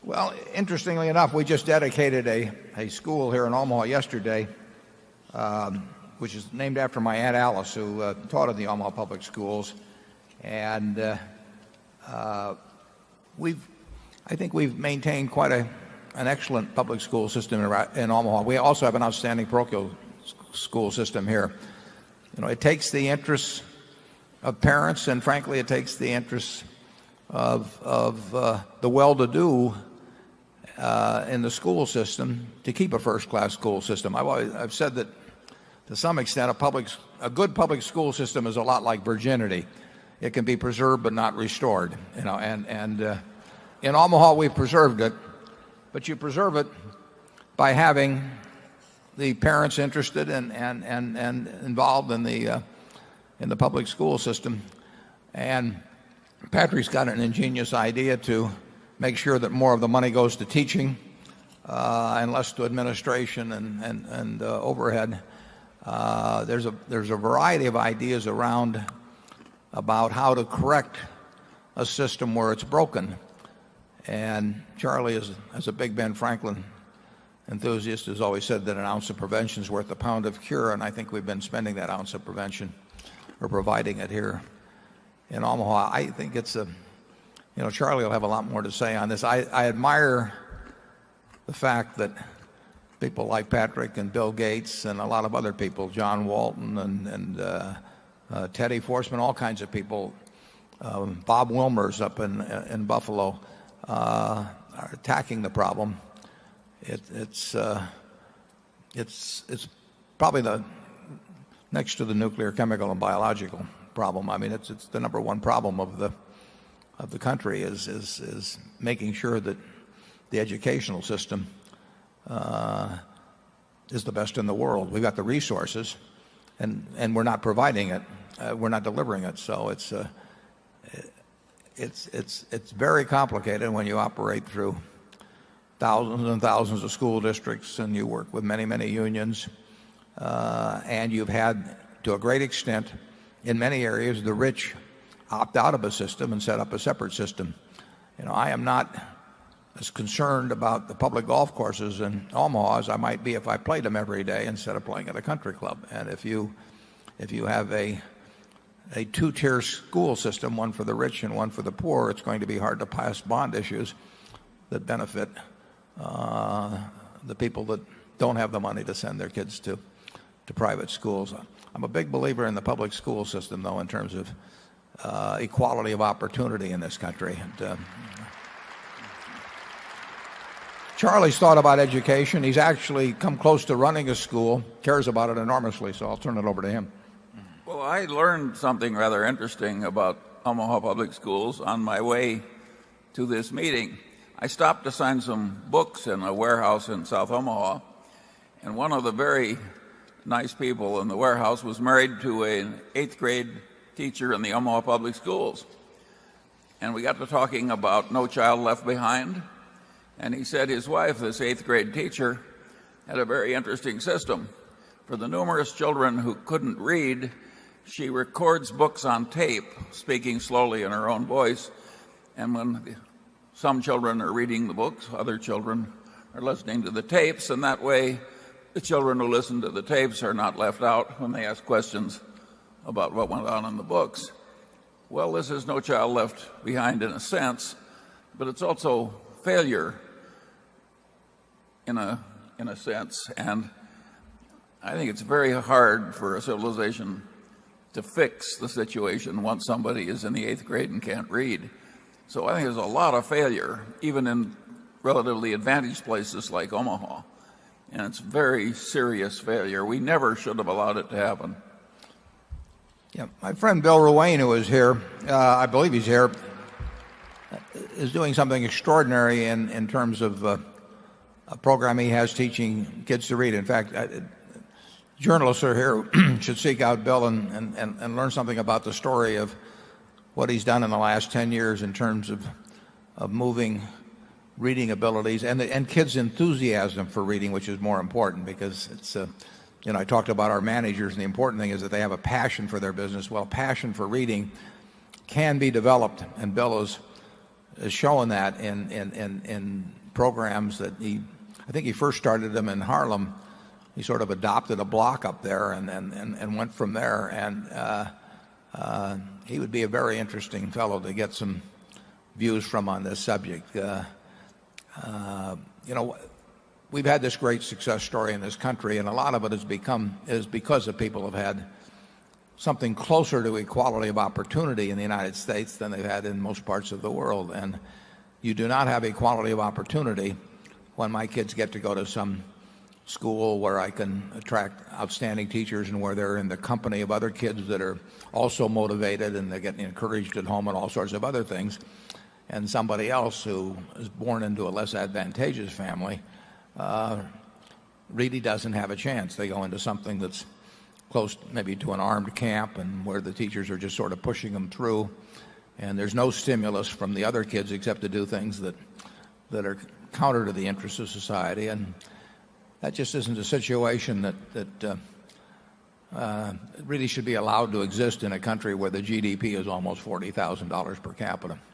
Well, interestingly enough, we just dedicated a school here in Omaha yesterday, which is named after my Aunt Alice, who taught at the Omaha Public Schools. And I think we've maintained quite an excellent public school system in Omaha. We also have an outstanding parochial school system here. It takes the interests of parents, and frankly, it takes the interests of the well-to-do in the school system to keep a first-class school system. I've said that to some extent a good public school system is a lot like virginity. It can be preserved but not restored. And in Omaha we've preserved it, but you preserve it by having the parents interested and involved in the public school system. And Patrick's got an ingenious idea to make sure that more of the money goes to teaching and less to administration and overhead. There's a variety of ideas around about how to correct a system where it's broken. And Charlie, as a big Ben Franklin enthusiast, has always said that an ounce of prevention is worth a pound of cure, and I think we've been spending that ounce of prevention, or providing it here in Omaha. I think it's Charlie will have a lot more to say on this. I admire the fact that people like Patrick and Bill Gates and a lot of other people, John Walton and Teddy Forsman, all kinds of people, Bob Wilmers up in Buffalo, are attacking the problem. It's probably the next to the nuclear, chemical, and biological problem. I mean, it's the number one problem of the country is making sure that the educational system is the best in the world. We've got the resources, and we're not providing it. We're not delivering it. So it's very complicated when you operate through thousands and thousands of school districts, and you work with many unions, and you've had, to a great extent, in many areas, the rich opt out of a system and set up a separate system. I am not as concerned about the public golf courses in Omaha as I might be if I played them every day instead of playing at a country club. And if you have a two-tier school system, one for the rich and one for the poor, it's going to be hard to pass bond issues that benefit the people that don't have the money to send their kids to private schools. I'm a big believer in the public school system, though, in terms of equality of opportunity in this country. And Charlie's thought about education. He's actually come close to running a school, cares about it enormously, so I'll turn it over to him. Well, I learned something rather interesting about Omaha Public Schools on my way to this meeting. I stopped to sign some books in a warehouse in South Omaha, and one of the very nice people in the warehouse was married to an 8th grade teacher in the Omaha Public Schools. And we got to talking about No Child Left Behind, and he said his wife, this 8th grade teacher, had a very interesting system. For the numerous children who couldn't read, she records books on tape, speaking slowly in her own voice, and when some children are reading the books, other children are listening to the tapes, and that way the children who listen to the tapes are not left out when they ask questions about what went on in the books. Well, this is No Child Left Behind in a sense, but it's also failure in a sense. And I think it's very hard for a civilization to fix the situation once somebody is in the 8th grade and can't read. So I think there's a lot of failure, even in relatively advantaged places like Omaha. And it's very serious failure. We never should have allowed it to happen. Yeah, my friend Bill Ruane, who is here, I believe he's here, is doing something extraordinary in terms of a program he has teaching kids to read. In fact, journalists are here should seek out Bill and learn something about the story of what he's done in the last 10 years in terms of moving reading abilities and kids' enthusiasm for reading, which is more important because it's I talked about our managers, and the important thing is that they have a passion for their business. Well, passion for reading can be developed, and Bill is showing that in programs that I think he first started them in Harlem. He sort of adopted a block up there and went from there. And he would be a very interesting fellow to get some views from on this subject. We've had this great success story in this country, and a lot of it is because of people have had something closer to equality of opportunity in the United States than they've had in most parts of the world. And you do not have equality of opportunity when my kids get to go to some school where I can attract outstanding teachers and where they're in the company of other kids that are also motivated and they're getting encouraged at home and all sorts of other things, and somebody else who is born into a less advantageous family really doesn't have a chance. They go into something that's close maybe to an armed camp, and where the teachers are just sort of pushing them through, and there's no stimulus from the other kids except to do things that are counter to the interests of society. And that just isn't a situation that really should be allowed to exist in a country where the GDP is almost $40,000 per capita.